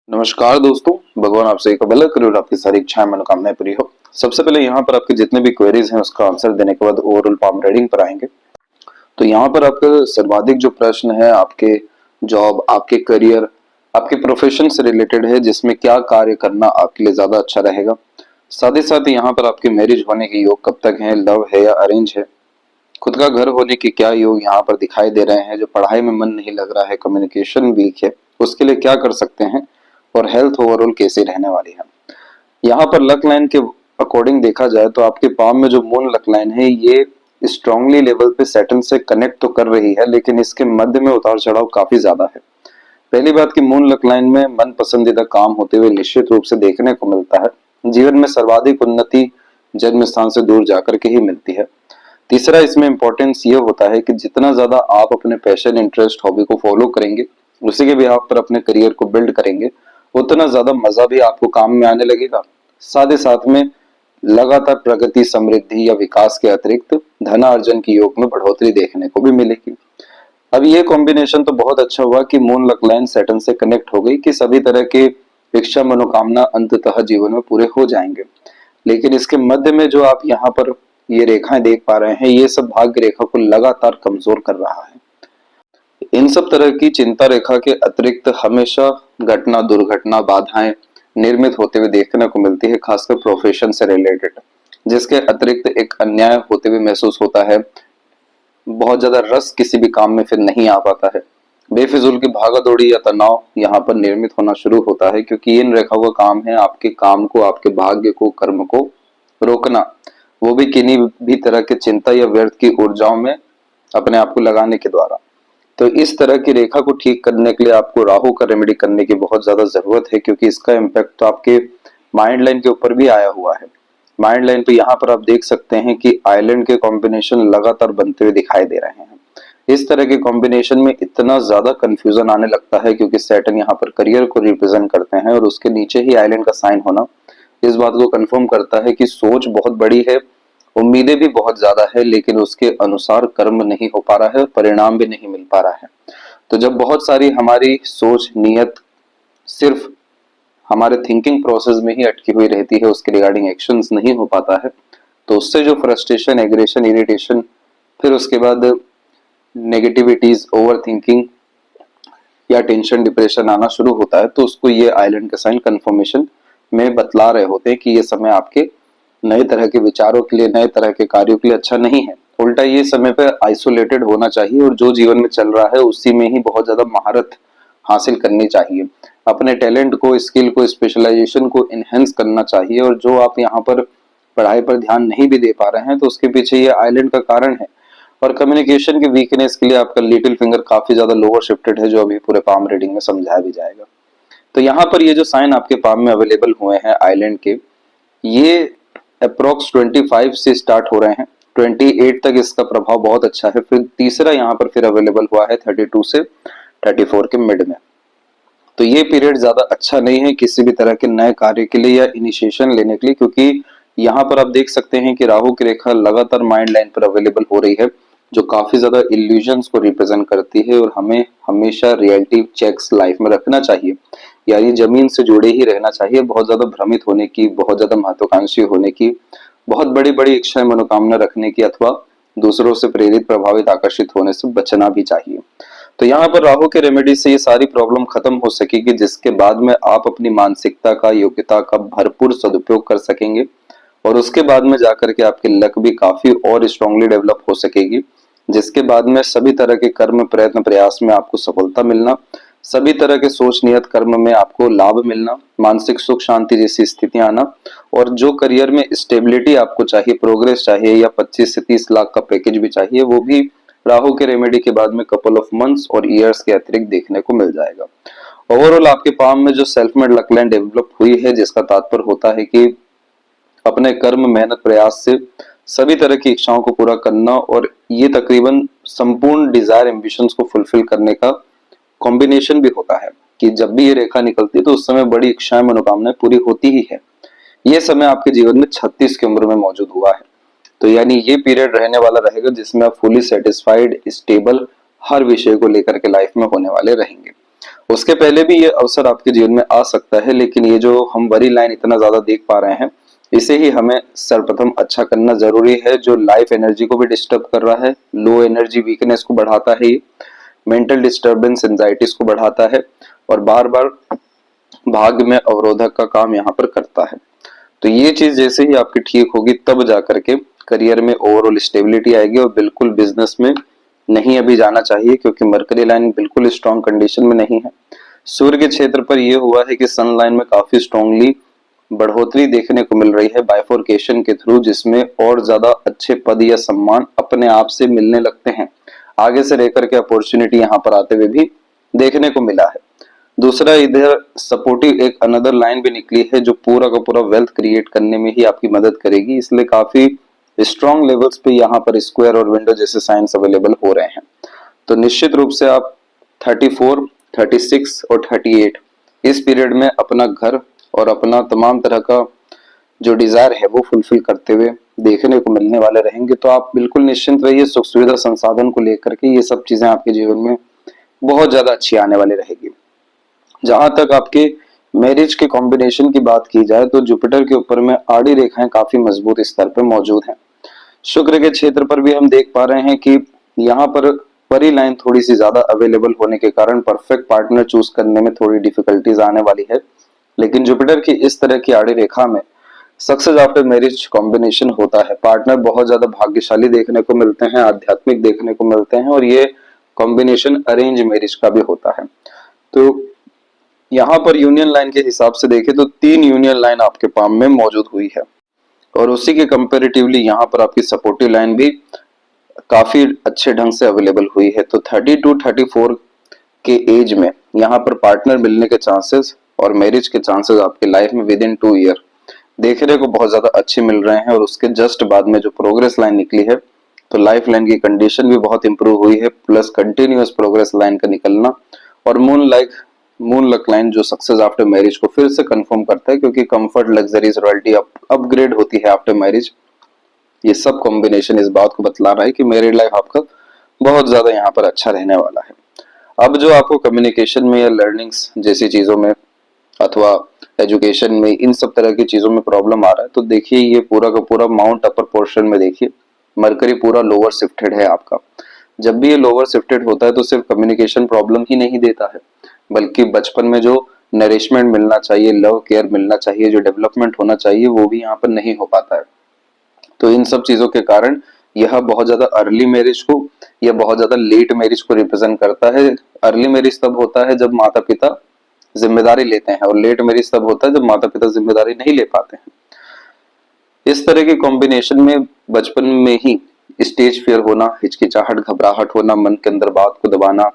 नमस्कार दोस्तों, भगवान आपसे एक भला करे और आपकी सारी इच्छाएं मनोकामनाएं पूरी हो। सबसे पहले यहाँ पर आपके जितने भी क्वेरीज हैं उसका आंसर देने के बाद ओवरऑल पाम रीडिंग पर आएंगे। तो यहाँ पर आपका सर्वाधिक जो प्रश्न है आपके जॉब, आपके करियर, आपके प्रोफेशन से रिलेटेड है, जिसमें क्या कार्य करना आपके लिए ज्यादा अच्छा रहेगा। साथ ही साथ यहाँ पर आपके मैरिज होने के योग कब तक है, लव है या अरेंज है, खुद का घर होने के क्या योग यहाँ पर दिखाई दे रहे हैं, जो पढ़ाई में मन नहीं लग रहा है, कम्युनिकेशन वीक है, उसके लिए क्या कर सकते हैं, और हेल्थ ओवरऑल कैसी रहने वाली है। यहाँ पर लक लाइन के अकॉर्डिंग देखा जाए तो आपके पाम में जो मून लक लाइन है ये स्ट्रांगली लेवल पे सैटर्न से कनेक्ट तो कर रही है, लेकिन इसके मध्य में उतार चढ़ाव काफी ज्यादा है। पहली बात की मून लक लाइन में मन पसंदीदा काम होते हुए निश्चित रूप से देखने को मिलता है। जीवन में सर्वाधिक उन्नति जन्म स्थान से दूर जाकर के ही मिलती है। तीसरा इसमें इंपॉर्टेंस ये होता है कि जितना ज्यादा आप अपने पैशन, इंटरेस्ट, हॉबी को फॉलो करेंगे, उसी के बिहाफ पर अपने करियर को बिल्ड करेंगे, उतना ज्यादा मजा भी आपको काम में आने लगेगा। साथ ही साथ में लगातार प्रगति, समृद्धि या विकास के अतिरिक्त धन अर्जन की योग में बढ़ोतरी देखने को भी मिलेगी। अब ये कॉम्बिनेशन तो बहुत अच्छा हुआ कि मून लक लाइन सैटर्न से कनेक्ट हो गई कि सभी तरह के इच्छा, मनोकामना अंततः जीवन में पूरे हो जाएंगे। लेकिन इसके मध्य में जो आप यहाँ पर ये रेखाएं देख पा रहे हैं, ये सब भाग्य रेखा को लगातार कमजोर कर रहा है। इन सब तरह की चिंता रेखा के अतिरिक्त हमेशा घटना, दुर्घटना, बाधाएं निर्मित होते हुए देखने को मिलती है, खासकर प्रोफेशन से रिलेटेड, जिसके अतिरिक्त एक अन्याय होते हुए महसूस होता है। बहुत ज्यादा रस किसी भी काम में फिर नहीं आ पाता है। बेफिजूल की भागा दौड़ी या तनाव यहाँ पर निर्मित होना शुरू होता है, क्योंकि इन रेखाओं का काम है आपके काम को, आपके भाग्य को, कर्म को रोकना, वो भी किन्हीं भी तरह के चिंता या व्यर्थ की ऊर्जाओं में अपने आप को लगाने के द्वारा। तो इस तरह की रेखा को ठीक करने के लिए आपको राहु का रेमेडी करने की बहुत ज्यादा जरूरत है, क्योंकि इसका इम्पैक्ट तो आपके माइंड लाइन के ऊपर भी आया हुआ है। माइंड लाइन पे यहाँ पर आप देख सकते हैं कि आइलैंड के कॉम्बिनेशन लगातार बनते हुए दिखाई दे रहे हैं। इस तरह के कॉम्बिनेशन में इतना ज्यादा कंफ्यूजन आने लगता है, क्योंकि सैटर्न यहाँ पर करियर को रिप्रेजेंट करते हैं और उसके नीचे ही आइलैंड का साइन होना इस बात को कंफर्म करता है कि सोच बहुत बड़ी है, उम्मीदें भी बहुत ज्यादा है, लेकिन उसके अनुसार कर्म नहीं हो पा रहा है, परिणाम भी नहीं मिल पा रहा है। तो जब बहुत सारी हमारी सोच, नियत सिर्फ हमारे थिंकिंग प्रोसेस में ही अटकी हुई रहती है, उसके रिगार्डिंग एक्शंस नहीं हो पाता है, तो उससे जो फ्रस्ट्रेशन, एग्रेशन, इरिटेशन, फिर उसके बाद नेगेटिविटीज, ओवर थिंकिंग या टेंशन, डिप्रेशन आना शुरू होता है, तो उसको ये आइलैंड का साइन कंफर्मेशन में बतला रहे होते हैं कि ये समय आपके नए तरह के विचारों के लिए, नए तरह के कार्यों के लिए अच्छा नहीं है। उल्टा ये समय पे आइसोलेटेड होना चाहिए और जो जीवन में चल रहा है उसी में ही बहुत ज्यादा महारत हासिल करनी चाहिए। अपने टैलेंट को, स्किल को, स्पेशलाइजेशन को इनहेंस करना चाहिए। और जो आप यहाँ पर पढ़ाई पर ध्यान नहीं भी दे पा रहे हैं, तो उसके पीछे ये आइलैंड का कारण है। और कम्युनिकेशन की वीकनेस के लिए आपका लिटिल फिंगर काफी ज्यादा लोअर शिफ्टेड है, जो अभी पूरे पाम रीडिंग में समझाया भी जाएगा। तो यहाँ पर ये जो साइन आपके पाम में अवेलेबल हुए हैं आइलैंड के, ये अप्रोक्स 25 से स्टार्ट हो रहे हैं, 28 तक इसका प्रभाव बहुत अच्छा है। फिर तीसरा यहाँ पर फिर अवेलेबल हुआ है 32 से 34 के मिड में। तो ये पीरियड ज्यादा अच्छा नहीं है किसी भी तरह के नए कार्य के लिए या इनिशिएशन लेने के लिए, क्योंकि यहाँ पर आप देख सकते हैं कि राहु की रेखा लगातार माइंड लाइन पर अवेलेबल हो रही है, जो काफी ज्यादा इल्यूजन्स को रिप्रेजेंट करती है। और हमें हमेशा रियलिटी चेक्स लाइफ में रखना चाहिए, यानी जमीन से जुड़े ही रहना चाहिए। बहुत ज्यादा भ्रमित होने की, बहुत ज्यादा महत्वाकांक्षी होने की, बहुत बड़ी बड़ी इच्छाएं, मनोकामना रखने की अथवा दूसरों से प्रेरित, प्रभावित, आकर्षित होने से बचना भी चाहिए। तो यहाँ पर राहु के रेमेडी से ये सारी प्रॉब्लम खत्म हो सकेगी, जिसके बाद में आप अपनी मानसिकता का, योग्यता का भरपूर सदुपयोग कर सकेंगे। और उसके बाद में जाकर के आपकी लक भी काफी और स्ट्रांगली डेवलप हो सकेगी, जिसके बाद में सभी तरह के कर्म, प्रयत्न, प्रयास में आपको सफलता मिलना, सभी तरह के सोच, नियत, कर्म में आपको लाभ मिलना, मानसिक सुख, शांति जैसी स्थितियां आना, और जो करियर में स्टेबिलिटी आपको चाहिए, प्रोग्रेस चाहिए, या 25 से 30 लाख का पैकेज भी चाहिए, वो भी राहु के रेमेडी के बाद में कपल ऑफ मंथ्स और ईयर्स के अतिरिक्त देखने को मिल जाएगा। ओवरऑल आपके पाम में जो self made luck line develop हुई है, जिसका तात्पर्य होता है कि अपने कर्म, मेहनत, प्रयास से सभी तरह की इच्छाओं को पूरा करना, और ये तकरीबन संपूर्ण डिजायर, एम्बिशंस को फुलफिल करने का कॉम्बिनेशन भी होता है कि जब भी ये रेखा निकलती है तो उस समय बड़ी इच्छाएं, मनोकामनाएं पूरी होती ही है। ये समय आपके जीवन में 36 की उम्र में मौजूद हुआ है। तो यानी ये पीरियड रहने वाला रहेगा जिसमें आप फुली सेटिस्फाइड, स्टेबल, हर विषय को लेकर के लाइफ में होने वाले रहेंगे। उसके पहले भी ये अवसर आपके जीवन में आ सकता है, लेकिन ये जो हम बड़ी लाइन इतना ज्यादा देख पा रहे हैं, इसे ही हमें सर्वप्रथम अच्छा करना जरूरी है। जो लाइफ एनर्जी को भी डिस्टर्ब कर रहा है, लो एनर्जी वीकनेस को बढ़ाता है, ये मेंटल डिस्टर्बेंस एंजाइटीज को बढ़ाता है और बार बार भाग्य में अवरोधक का काम यहाँ पर करता है। तो ये चीज जैसे ही आपकी ठीक होगी तब जाकर के करियर में ओवरऑल स्टेबिलिटी आएगी। और बिल्कुल बिजनेस में नहीं अभी जाना चाहिए, क्योंकि मरकरी लाइन बिल्कुल स्ट्रॉन्ग कंडीशन में नहीं है। सूर्य के क्षेत्र पर यह हुआ है कि सन लाइन में काफी स्ट्रांगली बढ़ोतरी देखने को मिल रही है बाइफोर्केशन के थ्रू, जिसमें और ज्यादा अच्छे पद या सम्मान अपने आप से मिलने लगते हैं। आगे से रहकर के अपॉर्चुनिटी यहाँ पर आते हुए भी देखने को मिला है। दूसरा, इधर सपोर्टिव एक अनदर लाइन भी निकली है जो पूरा का पूरा वेल्थ क्रिएट करने में ही आपकी मदद करेगी, इसलिए काफी स्ट्रॉन्ग लेवल्स पे यहाँ पर स्क्वायर और विंडो जैसे साइंस अवेलेबल हो रहे हैं। तो निश्चित रूप से आप 34, 36 और 38 इस पीरियड में अपना घर और अपना तमाम तरह का जो डिजायर है वो फुलफिल करते हुए देखने को मिलने वाले रहेंगे। तो आप बिल्कुल निश्चिंत रहिए, सुख सुविधा संसाधन को लेकर के ये सब चीजें आपके जीवन में बहुत ज्यादा अच्छी आने वाली रहेगी। जहां तक आपके मैरिज के कॉम्बिनेशन की बात की जाए तो जुपिटर के ऊपर में आड़ी रेखाएं काफी मजबूत स्तर पर मौजूद हैं। शुक्र के क्षेत्र पर भी हम देख पा रहे हैं कि यहाँ पर परी लाइन थोड़ी सी ज्यादा अवेलेबल होने के कारण परफेक्ट पार्टनर चूज करने में थोड़ी डिफिकल्टीज आने वाली है। लेकिन जुपिटर की इस तरह की आड़ी रेखा में सक्सेस आफ्टर मैरिज कॉम्बिनेशन होता है। पार्टनर बहुत ज्यादा भाग्यशाली देखने को मिलते हैं, आध्यात्मिक देखने को मिलते हैं, और ये कॉम्बिनेशन अरेंज मैरिज का भी होता है। तो यहाँ पर यूनियन लाइन के हिसाब से देखें तो 3 यूनियन लाइन आपके पाम में मौजूद हुई है, और उसी के कंपेरेटिवली यहाँ पर आपकी सपोर्टिव लाइन भी काफी अच्छे ढंग से अवेलेबल हुई है। तो 32-34 के एज में यहाँ पर पार्टनर मिलने के चांसेस और मैरिज के चांसेस आपके लाइफ में विद इन 2 ईयर देखने को बहुत ज्यादा अच्छे मिल रहे हैं। और उसके जस्ट बाद में जो प्रोग्रेस लाइन निकली है, तो लाइफ लाइन की कंडीशन भी बहुत इंप्रूव हुई है, प्लस कंटिन्यूअस प्रोग्रेस लाइन का निकलना और मून लक लाइन जो सक्सेस आफ्टर मैरिज को फिर से कंफर्म करता है, क्योंकि कंफर्ट, लग्जरीज, रॉयल्टी अपग्रेड होती है आफ्टर मैरिज। ये सब कॉम्बिनेशन इस बात को बतला रहा है कि मैरिड लाइफ आपका बहुत ज्यादा यहाँ पर अच्छा रहने वाला है। अब जो आपको कम्युनिकेशन में या लर्निंग्स जैसी चीजों में अथवा एजुकेशन में इन सब तरह की चीजों में प्रॉब्लम आ रहा है, तो देखिए ये पूरा का पूरा माउंट अपर पोर्शन में देखिए मरकरी पूरा लोअर शिफ्टेड है आपका। जब भी ये लोअर शिफ्टेड होता है तो सिर्फ कम्युनिकेशन प्रॉब्लम ही नहीं देता है, बल्कि बचपन में जो नरिशमेंट मिलना चाहिए, लव केयर मिलना चाहिए, जो डेवलपमेंट होना चाहिए, वो भी यहाँ पर नहीं हो पाता है। तो इन सब चीजों के कारण यह बहुत ज्यादा अर्ली मैरिज को या बहुत ज्यादा लेट मैरिज को रिप्रेजेंट करता है। अर्ली मैरिज तब होता है जब माता पिता जिम्मेदारी लेते हैं, और लेट मैरिज तब होता है जब माता पिता जिम्मेदारी नहीं ले पाते हैं। इस तरह के कॉम्बिनेशन में बचपन में ही स्टेज फियर होना, हिचकिचाहट, घबराहट होना, मन के अंदर बात को दबाना,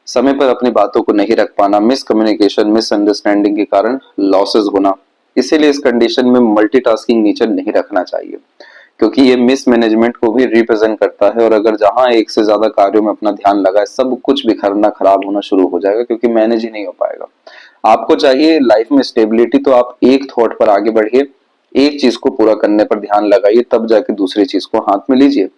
समय पर अपनी बातों को नहीं रख पाना, मिसकम्युनिकेशन, मिसअंडरस्टैंडिंग के कारण लॉसेस होना। इसीलिए इस कंडीशन में मल्टीटास्किंग नेचर नहीं रखना चाहिए, क्योंकि ये मिसमैनेजमेंट को भी रिप्रेजेंट करता है। और अगर जहां एक से ज्यादा कार्यों में अपना ध्यान लगा है, सब कुछ बिखरना, खराब होना शुरू हो जाएगा, क्योंकि मैनेज ही नहीं हो पाएगा। आपको चाहिए लाइफ में स्टेबिलिटी, तो आप एक थॉट पर आगे बढ़िए, एक चीज को पूरा करने पर ध्यान लगाइए, तब जाके दूसरी चीज को हाथ में लीजिए,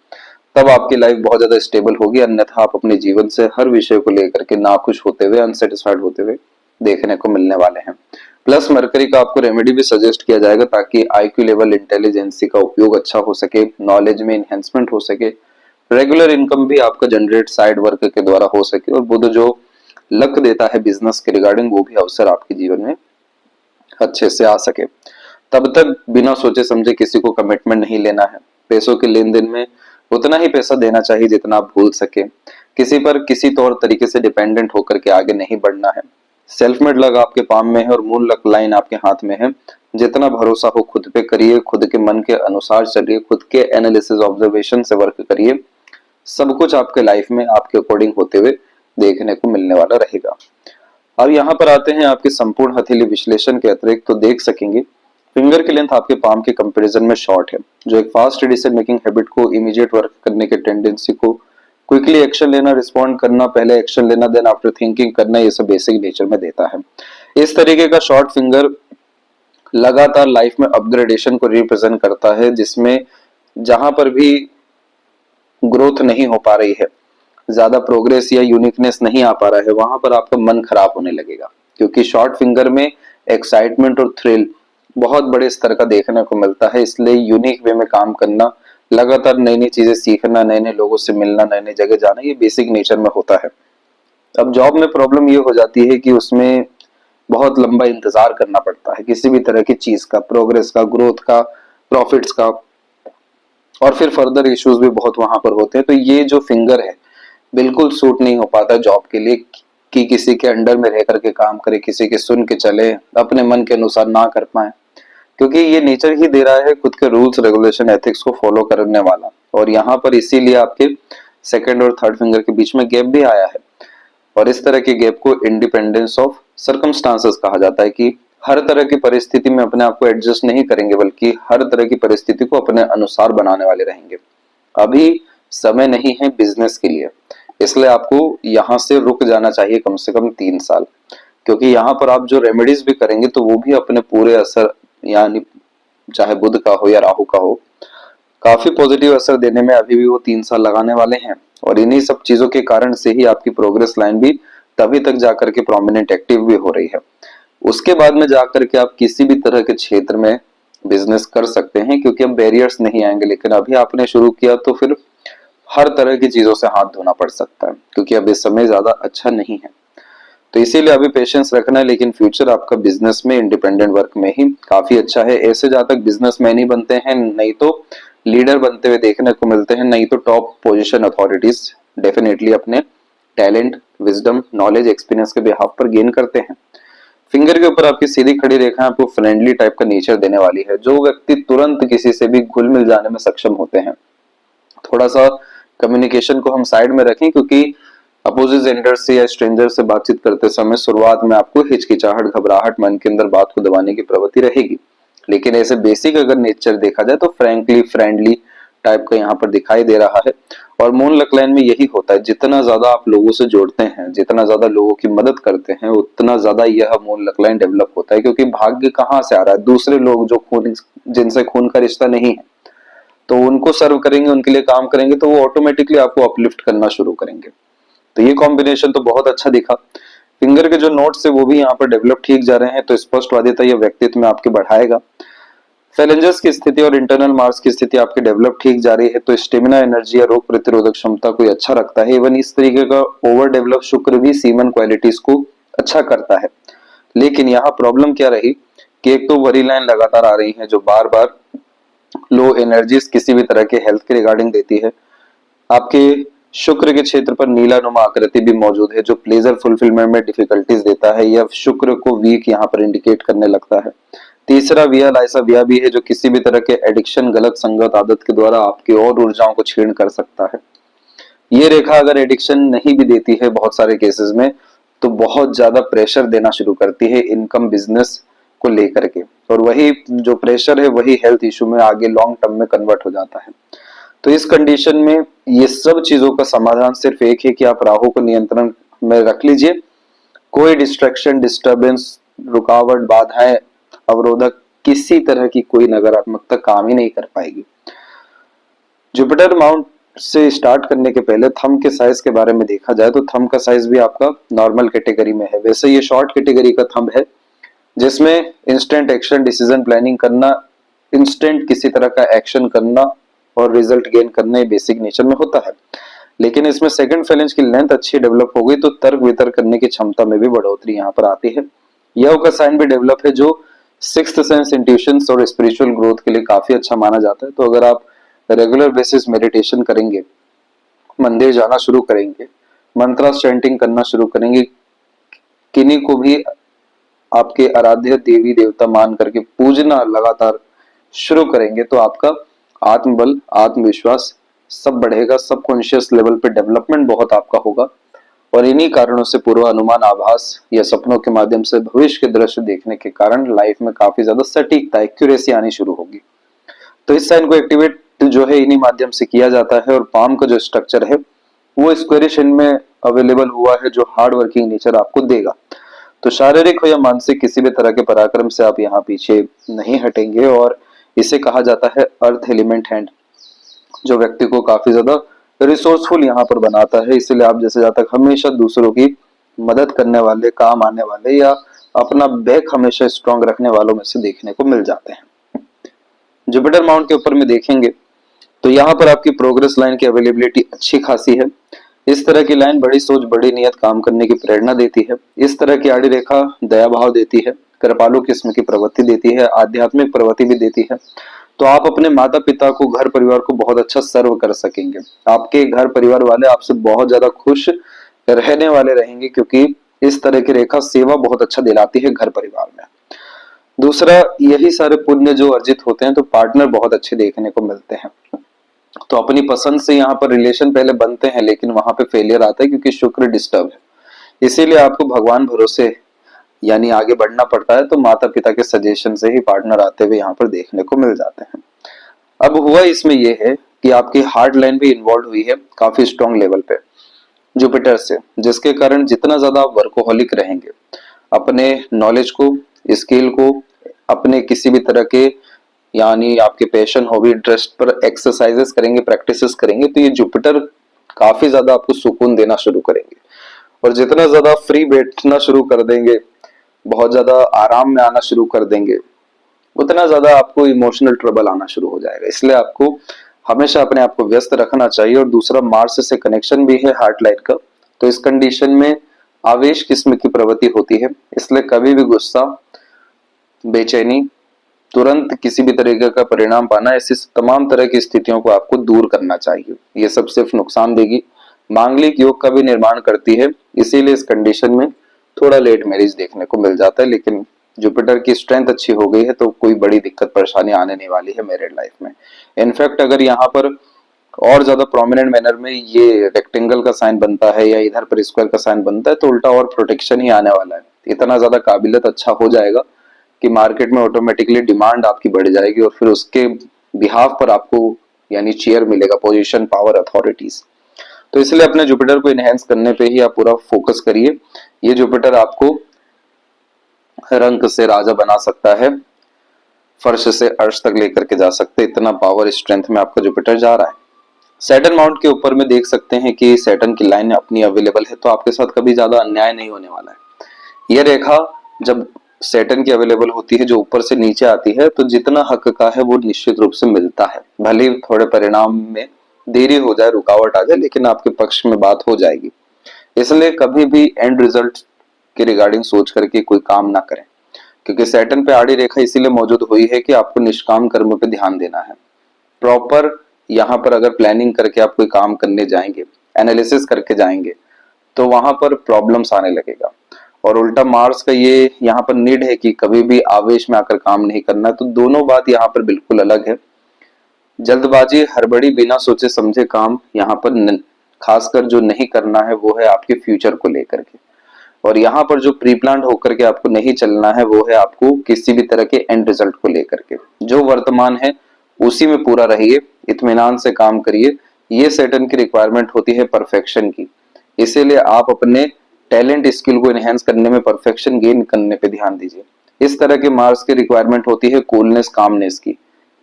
तब आपकी लाइफ बहुत ज्यादा स्टेबल होगी। अन्यथा आप अपने जीवन से हर विषय को लेकर के नाखुश होते हुए, अनसेटिस्फाइड होते हुए देखने को मिलने वाले हैं। प्लस मरकरी का आपको रेमेडी भी सजेस्ट किया जाएगा ताकि आईक्यू लेवल, इंटेलिजेंसी का उपयोग अच्छा हो सके, नॉलेज में इनहेंसमेंट हो सके, रेगुलर इनकम भी आपका जनरेट साइड वर्क के द्वारा हो सके, और बुध जो लक देता है बिजनेस के रिगार्डिंग, वो भी अवसर आपके जीवन में अच्छे से आ सके। तब तक बिना सोचे समझे किसी को कमिटमेंट नहीं लेना है। पैसों के लेन देन में उतना ही पैसा देना चाहिए जितना आप भूल सके। किसी पर किसी तौर तरीके से डिपेंडेंट होकर के आगे नहीं बढ़ना है। सेल्फ मेड लक आपके पाम में है और मून लक लाइन आपके हाथ में है। जितना भरोसा हो खुद पे करिए, खुद के मन के अनुसार चलिए, खुद के एनालिसिस, ऑब्जर्वेशन से वर्क करिए। सब कुछ आपके लाइफ में आपके अकॉर्डिंग होते हुए देखने को मिलने वाला रहेगा। अब यहाँ पर आते हैं आपके संपूर्ण हथेली विश्लेषण के अतिरिक्त, तो देख सकेंगे फिंगर की लेंथ आपके पाम के कंपैरिजन में शॉर्ट है, जो एक फास्ट डिसीजन मेकिंग हैबिट को, इमीडिएट वर्क करने के टेंडेंसी को, क्विकली एक्शन लेना, रिस्पॉन्ड करना, पहले एक्शन लेना, देन आफ्टर थिंकिंग करना, ये सब बेसिक नेचर में देता है। इस तरीके का शॉर्ट फिंगर लगातार लाइफ में अपग्रेडेशन को रिप्रेजेंट करता है, जिसमें जहां पर भी ग्रोथ नहीं हो पा रही है, ज्यादा प्रोग्रेस या यूनिकनेस नहीं आ पा रहा है, वहां पर आपका मन खराब होने लगेगा। क्योंकि शॉर्ट फिंगर में एक्साइटमेंट और थ्रिल बहुत बड़े स्तर का देखने को मिलता है, इसलिए यूनिक वे में काम करना, लगातार नई नई चीजें सीखना, नए नए लोगों से मिलना, नई नई जगह जाना, ये बेसिक नेचर में होता है। अब जॉब में प्रॉब्लम ये हो जाती है कि उसमें बहुत लंबा इंतजार करना पड़ता है किसी भी तरह की चीज का, प्रोग्रेस का, ग्रोथ का, प्रॉफिट्स का, और फिर फर्दर इश्यूज भी बहुत वहां पर होते हैं। तो ये जो फिंगर है बिल्कुल सूट नहीं हो पाता जॉब के लिए, कि किसी के अंडर में रह करके काम करे, किसी के सुन के चले, अपने मन के अनुसार ना कर पाए। क्योंकि ये नेचर ही दे रहा है खुद के रूल्स रेगुलेशन एथिक्स को फॉलो करने वाला। और यहाँ पर इसीलिए आपके सेकंड और थर्ड फिंगर के बीच में गैप भी आया है। और इस तरह के गैप को इंडिपेंडेंस ऑफ सर्कमस्टांसेस कहा जाता है, कि हर तरह की परिस्थिति में अपने आप को एडजस्ट नहीं करेंगे, बल्कि हर तरह की परिस्थिति को अपने अनुसार बनाने वाले रहेंगे। अभी समय नहीं है बिजनेस के लिए, इसलिए आपको यहाँ से रुक जाना चाहिए कम से कम 3 साल। क्योंकि यहाँ पर आप जो रेमेडीज भी करेंगे तो वो भी अपने पूरे असर, यानी चाहे बुध का हो या राहु का हो, काफी पॉजिटिव असर देने में अभी भी वो 3 साल लगाने वाले हैं। और इन्हीं सब चीजों के कारण से ही आपकी प्रोग्रेस लाइन भी तभी तक जाकर के प्रोमिनेंट एक्टिव भी हो रही है। उसके बाद में जाकर के आप किसी भी तरह के क्षेत्र में बिजनेस कर सकते हैं, क्योंकि अब बैरियर्स नहीं आएंगे। लेकिन अभी आपने शुरू किया तो फिर हर तरह की चीजों से हाथ धोना पड़ सकता है, क्योंकि अब इस समय ज्यादा अच्छा नहीं है। तो इसीलिए अभी पेशेंस रखना है, लेकिन फ्यूचर आपका बिजनेस में, इंडिपेंडेंट वर्क में ही काफी अच्छा है। ऐसे जहां तक बिजनेसमैन ही बनते हैं, नहीं तो लीडर बनते हुए देखने को मिलते हैं, नहीं तो टॉप पोजीशन अथॉरिटीज डेफिनेटली अपने टैलेंट, विजडम, नॉलेज, एक्सपीरियंस के बिहाफ पर गेन करते हैं। फिंगर के ऊपर आपकी सीधी खड़ी रेखा आपको फ्रेंडली टाइप का नेचर देने वाली है। जो व्यक्ति तुरंत किसी से भी घुल मिल जाने में सक्षम होते हैं। थोड़ा सा कम्युनिकेशन को हम साइड में रखें, क्योंकि अपोजिट जेंडर से या स्ट्रेंजर से बातचीत करते समय शुरुआत में आपको हिचकिचाहट, घबराहट, मन के अंदर बात को दबाने की प्रवृत्ति रहेगी। लेकिन ऐसे बेसिक अगर नेचर देखा जाए तो फ्रैंकली, फ्रेंडली टाइप का यहाँ पर दिखाई दे रहा है। और मून लक लाइन में यही होता है, जितना ज्यादा आप लोगों से जोड़ते हैं, जितना ज्यादा लोगों की मदद करते हैं, उतना ज्यादा यह मून लक लाइन डेवलप होता है। क्योंकि भाग्य कहाँ से आ रहा है? दूसरे लोग जो खून, जिनसे खून का रिश्ता नहीं है, तो उनको सर्व करेंगे, उनके लिए काम करेंगे, तो वो ऑटोमेटिकली आपको अपलिफ्ट करना शुरू करेंगे। तो ये कॉम्बिनेशन तो बहुत अच्छा दिखा। फिंगर के जो नोट्स है वो भी यहाँ पर डेवलप ठीक जा रहे हैं, तो स्पष्टवादिता या व्यक्तित्व में आपके बढ़ाएगा। फैलेंजर्स की स्थिति और इंटरनल मार्स की स्थिति आपकी डेवलप ठीक जा रही है, तो स्टेमिना, एनर्जी या रोग प्रतिरोधक क्षमता को अच्छा रखता है। इवन इस तरीके का ओवर डेवलप शुक्र भी सीमन क्वालिटीज को अच्छा करता है। लेकिन यहाँ प्रॉब्लम क्या रही कि एक तो वरी लाइन लगातार आ रही है जो बार बार लो एनर्जीज किसी भी तरह के हेल्थ के रिगार्डिंग देती है। आपके शुक्र के क्षेत्र पर नीला नुमा आकृति भी मौजूद है, जो प्लेजर फुलफिलमेंट में डिफिकल्टीज देता है, या शुक्र को वीक यहाँ पर इंडिकेट करने लगता है। तीसरा विया लाइसा विया भी है, जो किसी भी तरह के एडिक्शन, गलत संगत, आदत के द्वारा आपकी और ऊर्जाओं को छीन कर सकता है। ये रेखा अगर एडिक्शन नहीं भी देती है बहुत सारे केसेस में, तो बहुत ज्यादा प्रेशर देना शुरू करती है इनकम, बिजनेस को लेकर के। और वही जो प्रेशर है वही हेल्थ इशू में आगे लॉन्ग टर्म में कन्वर्ट हो जाता है। तो इस कंडीशन में ये सब चीजों का समाधान सिर्फ एक है कि आप राहु को नियंत्रण में रख लीजिए। कोई डिस्ट्रैक्शन, डिस्टरबेंस, रुकावट, बाधाएं, अवरोधक, किसी तरह की कोई नकारात्मकता काम ही नहीं कर पाएगी। जुपिटर माउंट से स्टार्ट करने के पहले थंब के साइज के बारे में देखा जाए तो थंब का साइज भी आपका नॉर्मल कैटेगरी में है। वैसे ये शॉर्ट कैटेगरी का थंब है, जिसमें इंस्टेंट एक्शन, डिसीजन प्लानिंग करना, इंस्टेंट किसी तरह का एक्शन करना और रिजल्ट गेन करना ये बेसिक नेचर में होता है। लेकिन इसमें सेकंड फेलेंज की लेंथ अच्छी डेवलप हो गई तो तर्क वितर्क करने की क्षमता में भी बढ़ोतरी यहाँ पर आती है। यह का साइन भी डेवलप है, जो सिक्स्थ सेंस, इंट्यूशंस और स्पिरिचुअल ग्रोथ के लिए काफी अच्छा माना जाता है। तो अगर आप रेगुलर बेसिस मेडिटेशन करेंगे, मंदिर जाना शुरू करेंगे, मंत्रा चैंटिंग करना शुरू करेंगे, किन्हीं को भी आपके आराध्य देवी देवता मान करके पूजना लगातार शुरू करेंगे, तो आपका आत्मबल, आत्मविश्वास सब बढ़ेगा। सबकॉन्शियस लेवल पे डेवलपमेंट बहुत आपका होगा। और इन्हीं कारणों से पूर्वानुमान, आभास या सपनों के माध्यम से भविष्य के दृश्य देखने के कारण लाइफ में काफी ज्यादा सटीकता, एक्यूरेसी आनी शुरू होगी। तो इस साइन को एक्टिवेट जो है इन्हीं माध्यम से किया जाता है। और पाम का जो स्ट्रक्चर है वो स्क्वेरिश में अवेलेबल हुआ है, जो हार्ड वर्किंग नेचर आपको देगा। तो शारीरिक हो या मानसिक किसी भी तरह के पराक्रम से आप यहाँ पीछे नहीं हटेंगे। और इसे कहा जाता है अर्थ एलिमेंट हैंड, जो व्यक्ति को काफी ज्यादा रिसोर्सफुल यहाँ पर बनाता है। इसीलिए आप जैसे जहाँ तक हमेशा दूसरों की मदद करने वाले, काम आने वाले या अपना बैक हमेशा स्ट्रांग रखने वालों में से देखने को मिल जाते हैं। जुपिटर माउंट के ऊपर में देखेंगे तो यहाँ पर आपकी प्रोग्रेस लाइन की अवेलेबिलिटी अच्छी खासी है। इस तरह की लाइन बड़ी सोच, बड़ी नियत, काम करने की प्रेरणा देती है। इस तरह की आड़ी रेखा दया भाव देती है, कृपालु किस्म की प्रवृत्ति देती है, आध्यात्मिक प्रवृत्ति भी देती है। तो आप अपने माता पिता को, घर परिवार को बहुत अच्छा सर्व कर सकेंगे। आपके घर परिवार वाले आपसे बहुत ज्यादा खुश रहने वाले रहेंगे, क्योंकि इस तरह की रेखा सेवा बहुत अच्छा दिलाती है घर परिवार में। दूसरा, यही सारे पुण्य जो अर्जित होते हैं तो पार्टनर बहुत अच्छे देखने को मिलते हैं। तो अपनी पसंद से यहाँ पर रिलेशन पहले बनते हैं, लेकिन वहां पे फेलियर आता है क्योंकि शुक्र डिस्टर्ब है। इसीलिए आपको भगवान भरोसे यानी आगे बढ़ना पड़ता है। तो माता पिता के सजेशन से ही पार्टनर आते हुए यहाँ पर देखने को मिल जाते हैं। अब हुआ इसमें यह है कि आपकी हार्ट लाइन भी इन्वॉल्व हुई है काफी स्ट्रॉन्ग लेवल पे जुपिटर से, जिसके कारण जितना ज्यादा आप वर्कोहॉलिक रहेंगे, अपने नॉलेज को, स्किल को, अपने किसी भी तरह के यानी आपके पैशन, हॉबी, इंटरेस्ट पर एक्सरसाइजेस करेंगे, प्रैक्टिसेस करेंगे, तो ये जुपिटर काफी ज्यादा आपको सुकून देना शुरू करेंगे। और जितना ज्यादा फ्री बैठना शुरू कर देंगे, बहुत ज्यादा आराम में आना शुरू कर देंगे, उतना ज्यादा आपको इमोशनल ट्रबल आना शुरू हो जाएगा। इसलिए आपको हमेशा अपने आप को व्यस्त रखना चाहिए। और दूसरा, मार्स से कनेक्शन भी है हार्ट लाइन का, तो इस कंडीशन में आवेश किस्म की प्रवृत्ति होती है। इसलिए कभी भी गुस्सा, बेचैनी, तुरंत किसी भी तरीके का परिणाम पाना, ऐसी तमाम तरह की स्थितियों को आपको दूर करना चाहिए। ये सब सिर्फ नुकसान देगी, मांगलिक योग का भी निर्माण करती है। इसीलिए इस कंडीशन में थोड़ा लेट मैरिज देखने को मिल जाता है। लेकिन जुपिटर की स्ट्रेंथ अच्छी हो गई है तो कोई बड़ी दिक्कत परेशानी आने नहीं वाली है मैरिड लाइफ में। इनफैक्ट अगर यहाँ पर और ज्यादा प्रोमिनेंट मैनर में ये रेक्टेंगल का साइन बनता है या इधर पर स्क्वायर का साइन बनता है तो उल्टा और प्रोटेक्शन ही आने वाला है। इतना ज्यादा काबिलियत अच्छा हो जाएगा कि मार्केट में ऑटोमेटिकली डिमांड आपकी बढ़ जाएगी और फिर उसके बिहाफ पर आपको यानी चेयर मिलेगा, पोजीशन, पावर, अथॉरिटीज। तो इसलिए अपने जुपिटर को इनहेंस करने पे ही आप पूरा फोकस करिए। ये जुपिटर आपको रंक से राजा बना सकता है, फर्श से अर्श तक लेकर के जा सकते, इतना पावर स्ट्रेंथ में आपका जुपिटर जा रहा है। सैटर्न माउंट के ऊपर में देख सकते हैं कि सैटर्न की लाइन अपनी अवेलेबल है, तो आपके साथ कभी ज्यादा अन्याय नहीं होने वाला है। यह रेखा जब सैटर्न की अवेलेबल होती है, जो ऊपर से नीचे आती है, तो जितना हक का है वो निश्चित रूप से मिलता है। भले ही थोड़े परिणाम में देरी हो जाए, रुकावट आ जाए, लेकिन आपके पक्ष में बात हो जाएगी। इसलिए कभी भी एंड रिजल्ट के रिगार्डिंग सोच करके कोई काम ना करें, क्योंकि सैटर्न पे आड़ी रेखा इसीलिए मौजूद हुई है कि आपको निष्काम कर्म पे ध्यान देना है। प्रॉपर यहाँ पर अगर प्लानिंग करके आप कोई काम करने जाएंगे, एनालिसिस करके जाएंगे, तो वहां पर प्रॉब्लम्स आने लगेगा। और उल्टा मार्स का ये यहाँ पर नीड है कि कभी भी आवेश में आकर काम नहीं करना। तो दोनों बात यहाँ पर बिल्कुल अलग है। जल्दबाजी, हड़बड़ी, बिना सोचे समझे काम यहाँ पर खासकर जो नहीं करना है वो है आपके फ्यूचर को लेकर के। और यहाँ पर जो प्री प्लान होकर के आपको नहीं चलना है वो है आपको किसी भी तरह के एंड रिजल्ट को लेकर के। जो वर्तमान है उसी में पूरा रहिए, इत्मीनान से काम करिए। ये सैटर्न की रिक्वायरमेंट होती है परफेक्शन की। इसीलिए आप अपने टैलेंट, स्किल को एनहेंस करने में, परफेक्शन गेन करने पे ध्यान दीजिए। इस तरह के मार्स की रिक्वायरमेंट होती है कूलनेस, कामनेस की।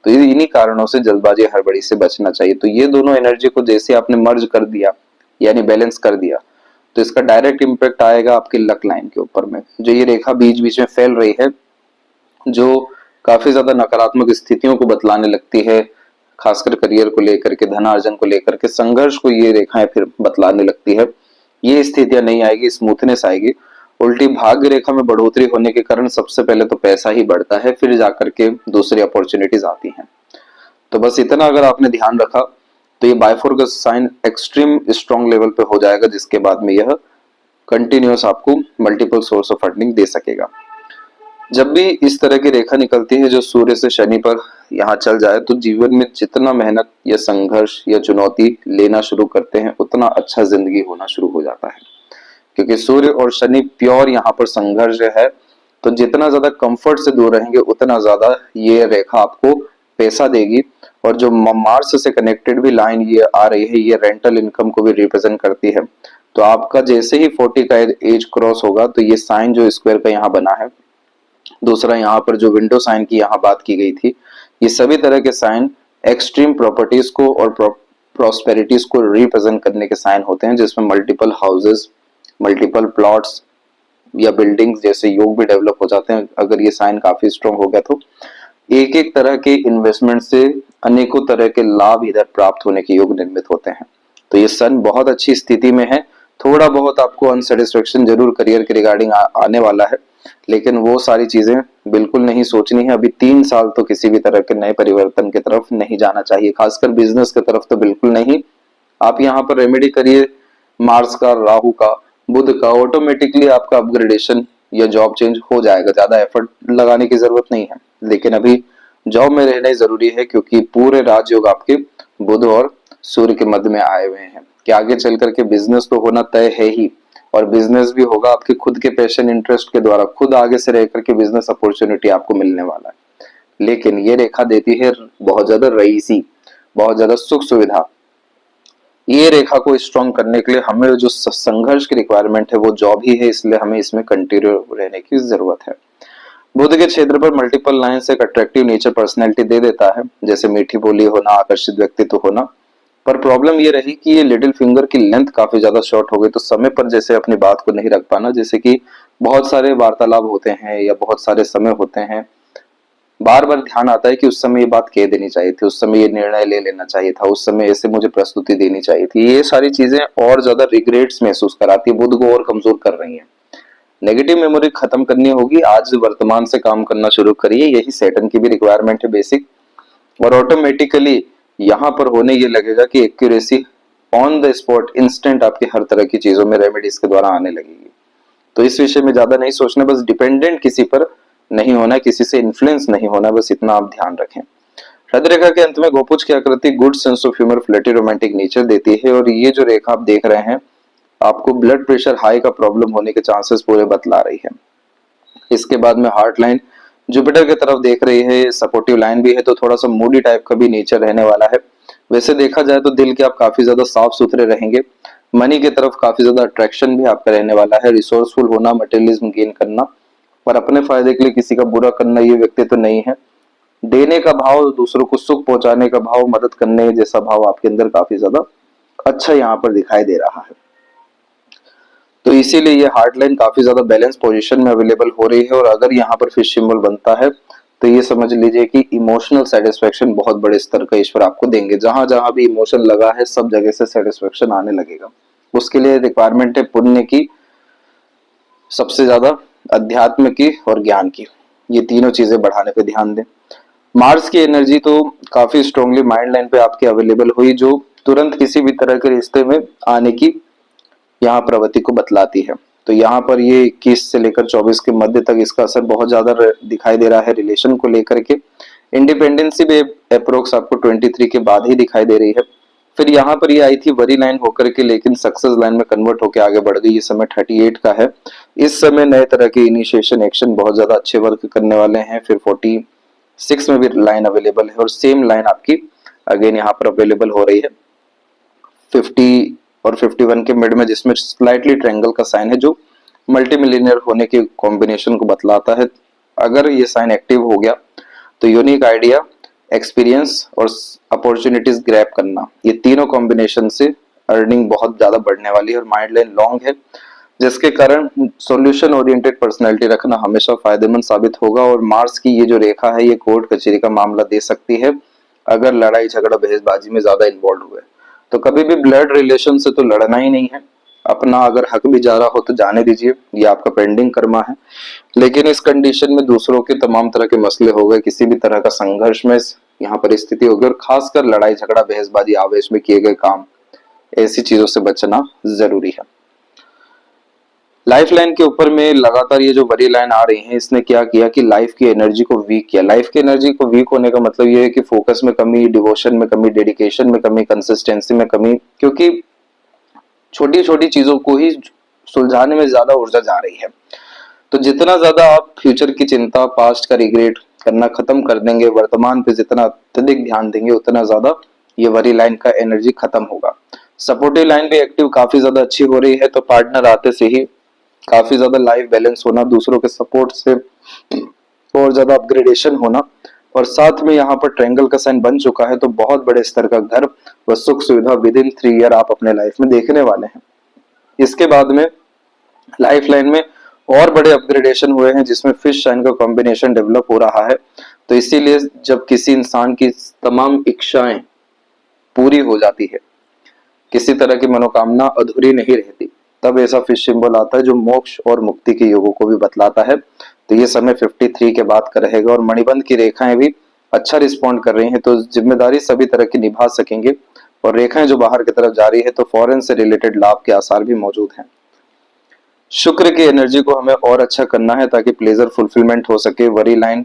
तो इन्हीं कारणों से जल्दबाजी, हड़बड़ी से बचना चाहिए। तो ये दोनों एनर्जी को जैसे आपने मर्ज कर दिया यानी बैलेंस कर दिया, तो इसका डायरेक्ट इम्पैक्ट आएगा आपके लक लाइन के ऊपर में। जो ये रेखा बीच बीच में फैल रही है, जो काफी ज्यादा नकारात्मक स्थितियों को बतलाने लगती है, खासकर करियर को लेकर के, धनार्जन को लेकर के, संघर्ष को ये रेखाएं फिर बतलाने लगती है। ये स्थितियां नहीं आएगी, स्मूथनेस आएगी। उल्टी भाग्य रेखा में बढ़ोतरी होने के कारण सबसे पहले तो पैसा ही बढ़ता है, फिर जाकर के दूसरी अपॉर्चुनिटीज आती हैं। तो बस इतना अगर आपने ध्यान रखा तो ये बाइफोर्कस साइन एक्सट्रीम स्ट्रॉन्ग लेवल पे हो जाएगा, जिसके बाद में यह कंटिन्यूअस आपको मल्टीपल सोर्स ऑफ अर्निंग दे सकेगा। जब भी इस तरह की रेखा निकलती है जो सूर्य से शनि पर यहाँ चल जाए, तो जीवन में जितना मेहनत या संघर्ष या चुनौती लेना शुरू करते हैं उतना अच्छा जिंदगी होना शुरू हो जाता है। क्योंकि सूर्य और शनि प्योर यहाँ पर संघर्ष है। तो जितना ज्यादा कंफर्ट से दूर रहेंगे उतना ज्यादा ये रेखा आपको पैसा देगी। और जो मार्स से कनेक्टेड भी लाइन ये आ रही है, ये रेंटल इनकम को भी रिप्रेजेंट करती है। तो आपका जैसे ही 40 का एज क्रॉस होगा तो ये साइन जो स्क्वायर का यहाँ बना है, दूसरा यहाँ पर जो विंडो साइन की यहाँ बात की गई थी, ये सभी तरह के साइन एक्सट्रीम प्रॉपर्टीज को और प्रॉस्पेरिटीज को रिप्रेजेंट करने के साइन होते हैं, जिसमें मल्टीपल हाउसेस, मल्टीपल प्लॉट्स या बिल्डिंग्स जैसे योग भी डेवलप हो जाते हैं। अगर ये साइन काफी स्ट्रॉन्ग हो गया तो एक एक तरह के इन्वेस्टमेंट से अनेकों तरह के लाभ इधर प्राप्त होने के योग निर्मित होते हैं। तो ये सन बहुत अच्छी स्थिति में है। थोड़ा बहुत आपको अनसेटिस्फेक्शन जरूर करियर के रिगार्डिंग आने वाला है, लेकिन वो सारी चीजें बिल्कुल नहीं सोचनी है। अभी 3 साल तो किसी भी तरह के नए परिवर्तन की तरफ नहीं जाना चाहिए, खासकर बिजनेस की तरफ तो बिल्कुल नहीं। आप यहाँ पर रेमेडी करिए मार्स का, राहु का, बुध का, ऑटोमेटिकली आपका अपग्रेडेशन या जॉब चेंज हो जाएगा। ज्यादा एफर्ट लगाने की जरूरत नहीं है, लेकिन अभी जॉब में रहना ही जरूरी है, क्योंकि पूरे राजयोग आपके बुध और सूर्य के मध्य में आए हुए हैं कि आगे चल करके बिजनेस तो होना तय है ही, और बिजनेस भी होगा आपके खुद के पैशन इंटरेस्ट के द्वारा। खुद आगे से रह करके बिजनेस अपॉर्चुनिटी आपको मिलने वाला है। लेकिन ये रेखा देती है बहुत ज्यादा रईसी, बहुत ज्यादा सुख सुविधा। ये रेखा को स्ट्रॉन्ग करने के लिए हमें जो संघर्ष की रिक्वायरमेंट है वो जॉब ही है, इसलिए हमें इसमें कंटिन्यू रहने की जरूरत है। बुध के क्षेत्र पर मल्टीपल लाइन्स एक अट्रैक्टिव नेचर पर्सनैलिटी दे देता है, जैसे मीठी बोली होना, आकर्षित व्यक्तित्व होना। पर प्रॉब्लम ये रही कि ये लिटिल फिंगर की लेंथ काफी ज्यादा शॉर्ट हो गई, तो समय पर जैसे अपनी बात को नहीं रख पाना। जैसे कि बहुत सारे वार्तालाप होते हैं या बहुत सारे समय होते हैं, बार बार ध्यान आता है कि उस समय ये बात कह देनी चाहिए थी, उस समय ये निर्णय ले लेना चाहिए था, उस समय ऐसे मुझे प्रस्तुति देनी चाहिए थी। ये सारी चीजें और ज्यादा रिग्रेट्स महसूस कराती है, बुध को और कमजोर कर रही है। नेगेटिव मेमोरी खत्म करनी होगी, आज वर्तमान से काम करना शुरू करिए, यही सैटर्न की भी रिक्वायरमेंट है बेसिक। और ऑटोमेटिकली यहाँ पर होने ये लगेगा कि accuracy on the spot instant आपकी हर तरह की चीजों में रेमेडीज के द्वारा आने लगेगी। तो इस विषय में ज्यादा नहीं सोचना, बस डिपेंडेंट किसी पर नहीं होना, किसी से इन्फ्लुएंस नहीं होना, बस इतना आप ध्यान रखें। हृदय रेखा के अंत में गोपुज की आकृति good sense of humour, flirty, romantic nature देती है। और ये जो रेखा आप देख रहे हैं, आपको ब्लड प्रेशर हाई का प्रॉब्लम होने के चांसेस पूरे बतला रही है। इसके बाद में हार्ट लाइन जुपिटर की तरफ देख रही है, सपोर्टिव लाइन भी है, तो थोड़ा सा मूडी टाइप का भी नेचर रहने वाला है। वैसे देखा जाए तो दिल के आप काफी ज्यादा साफ सुथरे रहेंगे। मनी की तरफ काफी ज्यादा अट्रैक्शन भी आपका रहने वाला है। रिसोर्सफुल होना, मटेरियलिज्म गेन करना, पर अपने फायदे के लिए किसी का बुरा करना ये व्यक्तित्व तो नहीं है। देने का भाव, दूसरों को सुख पहुंचाने का भाव, मदद करने जैसा भाव आपके अंदर काफी ज्यादा अच्छा यहाँ पर दिखाई दे रहा है। तो इसीलिए ये हार्ट लाइन काफी ज्यादा बैलेंस पोजीशन में अवेलेबल हो रही है। और अगर यहाँ पर फिश सिंबल बनता है तो ये समझ लीजिए कि इमोशनल सेटिस्फेक्शन बहुत बड़े स्तर का ईश्वर आपको देंगे। जहां जहां भी इमोशन लगा है, सब जगह से सेटिस्फेक्शन आने लगेगा। उसके लिए रिक्वायरमेंट है पुण्य की, सबसे ज्यादा अध्यात्म की और ज्ञान की। ये तीनों चीजें बढ़ाने पे ध्यान दें। मार्स की एनर्जी तो काफी स्ट्रांगली माइंड लाइन पे आपके अवेलेबल हुई, जो तुरंत किसी भी तरह के रिश्ते में आने की यहाँ प्रवृत्ति को बतलाती है। तो यहाँ पर ये 21 से लेकर 24 के मध्य तक इसका असर बहुत ज्यादा दिखाई दे रहा है रिलेशन को लेकर के। इंडिपेंडेंसी भी अप्रोक्स आपको 23 के बाद ही दिखाई दे रही है। फिर यहाँ पर ये आई थी वरी लाइन होकर के, लेकिन सक्सेस लाइन में कन्वर्ट होकर आगे बढ़ गई। ये समय 38 का है। इस समय नए तरह के इनिशिएशन एक्शन बहुत ज्यादा अच्छे वर्क करने वाले हैं। फिर 46 में भी लाइन अवेलेबल है, और सेम लाइन आपकी अगेन यहाँ पर अवेलेबल हो रही है 50 और 51 के मिड में, जिसमें स्लाइटली ट्रायंगल का साइन है, जो मल्टी मिलियनियर होने के कॉम्बिनेशन को बतलाता है। अगर ये साइन एक्टिव हो गया तो यूनिक आइडिया, एक्सपीरियंस और अपॉर्चुनिटीज ग्रैब करना, ये तीनों कॉम्बिनेशन से अर्निंग बहुत ज्यादा बढ़ने वाली है। और माइंड लाइन लॉन्ग है, जिसके कारण सॉल्यूशन ओरिएंटेड पर्सनैलिटी रखना हमेशा फायदेमंद साबित होगा। और मार्स की ये जो रेखा है, ये कोर्ट कचहरी का मामला दे सकती है अगर लड़ाई झगड़ा बहसबाजी में ज्यादा इन्वॉल्व हुए। तो कभी भी ब्लड रिलेशन से तो लड़ना ही नहीं है। अपना अगर हक भी जा रहा हो तो जाने दीजिए, ये आपका पेंडिंग कर्मा है। लेकिन इस कंडीशन में दूसरों के तमाम तरह के मसले हो गए, किसी भी तरह का संघर्ष में यहाँ परिस्थिति होगी, और खासकर लड़ाई झगड़ा बहसबाजी आवेश में किए गए काम, ऐसी चीजों से बचना जरूरी है। लाइफ लाइन के ऊपर में लगातार ये जो बड़ी लाइन आ रही है, इसने क्या किया कि लाइफ की एनर्जी को वीक किया। लाइफ की एनर्जी को वीक होने का मतलब ये है कि फोकस में कमी, डिवोशन में कमी, डेडिकेशन में कमी, कंसिस्टेंसी में कमी, क्योंकि छोटी छोटी चीजों को ही सुलझाने में ज्यादा ऊर्जा जा रही है। तो जितना ज्यादा आप फ्यूचर की चिंता, पास्ट का रिग्रेट करना खत्म कर देंगे, वर्तमान पे जितना अत्यधिक ध्यान देंगे, उतना ज्यादा ये वरी लाइन का एनर्जी खत्म होगा। सपोर्टिव लाइन भी एक्टिव काफी ज्यादा अच्छी हो रही है। तो पार्टनर आते से ही काफी ज्यादा लाइफ बैलेंस होना, दूसरों के सपोर्ट से और ज्यादा अपग्रेडेशन होना, और साथ में यहाँ पर ट्रायंगल का साइन बन चुका है, तो बहुत बड़े स्तर का घर, वह सुख सुविधा विद इन 3 ईयर आप अपने लाइफ में देखने वाले हैं। इसके बाद में लाइफ लाइन में और बड़े अपग्रेडेशन हुए हैं, जिसमें फिश साइन का कॉम्बिनेशन डेवलप हो रहा है। तो इसीलिए जब किसी इंसान की तमाम इच्छाएं पूरी हो जाती है, किसी तरह की मनोकामना अधूरी नहीं रहती, तब ऐसा फिश सिंबल आता है जो मोक्ष और मुक्ति के योगों को भी बतलाता है। तो ये समय 53 के बाद का रहेगा और मणिबंध की रेखाएं भी अच्छा रिस्पॉन्ड कर रही हैं, तो जिम्मेदारी सभी तरह की निभा सकेंगे। और रेखाएं जो बाहर की तरफ जा रही है, तो फॉरेन से रिलेटेड लाभ के आसार भी मौजूद हैं। शुक्र की एनर्जी को हमें और अच्छा करना है ताकि प्लेजर फुलफिलमेंट हो सके, वरी लाइन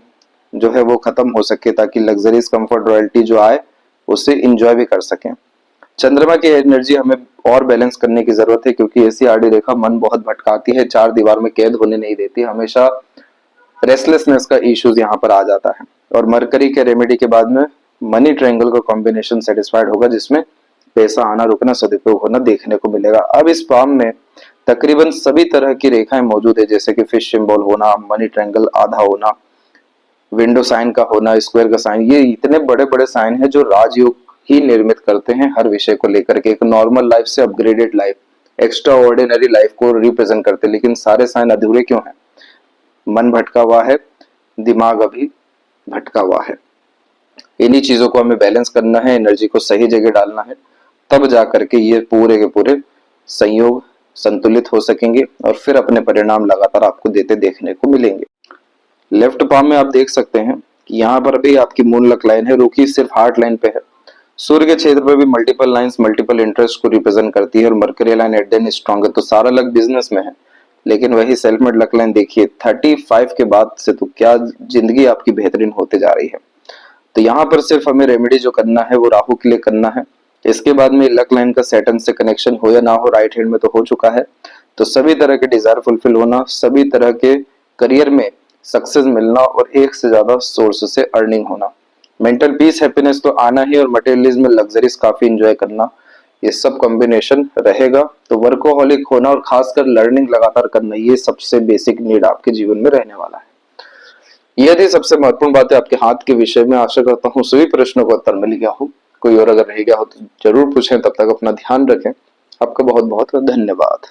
जो है वो खत्म हो सके, ताकि लग्जरीज कंफर्ट रॉयल्टी जो आए उसे इंजॉय भी कर सकें। चंद्रमा की एनर्जी हमें और बैलेंस करने की जरूरत है, क्योंकि ऐसी आड़ी रेखा मन बहुत भटकाती है, 4 दीवार में कैद होने नहीं देती, हमेशा रेस्टलेसनेस का इश्यूज यहाँ पर आ जाता है। और मरकरी के रेमेडी के बाद में मनी ट्रायंगल का कॉम्बिनेशन सेटिस्फाइड होगा, जिसमें पैसा आना रुकना सदुपयोग होना देखने को मिलेगा। अब इस पाम में तकरीबन सभी तरह की रेखाएं मौजूद है, जैसे कि फिश सिंबल होना, मनी ट्रायंगल आधा होना, विंडो साइन का होना, स्क्वायर का साइन, ये इतने बड़े बड़े साइन है जो राजयोग ही निर्मित करते हैं हर विषय को लेकर के। एक नॉर्मल लाइफ से upgraded life, extra ordinary life को रिप्रेजेंट करते हैं। लेकिन सारे साइन अधूरे क्यों हैं? मन भटका हुआ है, दिमाग अभी भटका हुआ है। इन्हीं चीजों को हमें बैलेंस करना है, एनर्जी को सही जगह डालना है, तब जा करके ये पूरे के पूरे संयोग संतुलित हो सकेंगे और फिर अपने परिणाम लगातार आपको देते देखने को मिलेंगे। लेफ्ट पाम में आप देख सकते हैं कि यहाँ पर भी आपकी मून लक लाइन है, रुकी सिर्फ हार्ट लाइन पे है। सूर्य के क्षेत्र पर भी मल्टीपल लाइंस मल्टीपल इंटरेस्ट को रिप्रेजेंट करती है और mercury line at then strong है, तो सारा लक बिजनेस में है। लेकिन वही सेल्फ मेड लक लाइन देखिए 35 के बाद से तो क्या जिंदगी आपकी बेहतरीन होते जा रही है। तो यहाँ पर सिर्फ हमें रेमेडी जो करना है वो राहु के लिए करना है। इसके बाद में लक लाइन का सैटर्न से कनेक्शन हो या ना हो, राइट हैंड में तो हो चुका है, तो सभी तरह के डिजायर फुलफिल होना, सभी तरह के करियर में सक्सेस मिलना और एक से ज्यादा सोर्स से अर्निंग होना, मेंटल पीस हैप्पीनेस तो आना ही, और मटेरियलिज्म में लग्जरीज काफी एंजॉय करना, ये सब कॉम्बिनेशन रहेगा। तो वर्कोहॉलिक होना और खासकर लर्निंग लगातार करना, ये सबसे बेसिक नीड आपके जीवन में रहने वाला है। यह थी सबसे महत्वपूर्ण बातें आपके हाथ के विषय में। आशा करता हूँ सभी प्रश्नों का उत्तर मिल गया हो। कोई और अगर रह गया हो तो जरूर पूछें। तब तक अपना ध्यान रखें। आपका बहुत बहुत धन्यवाद।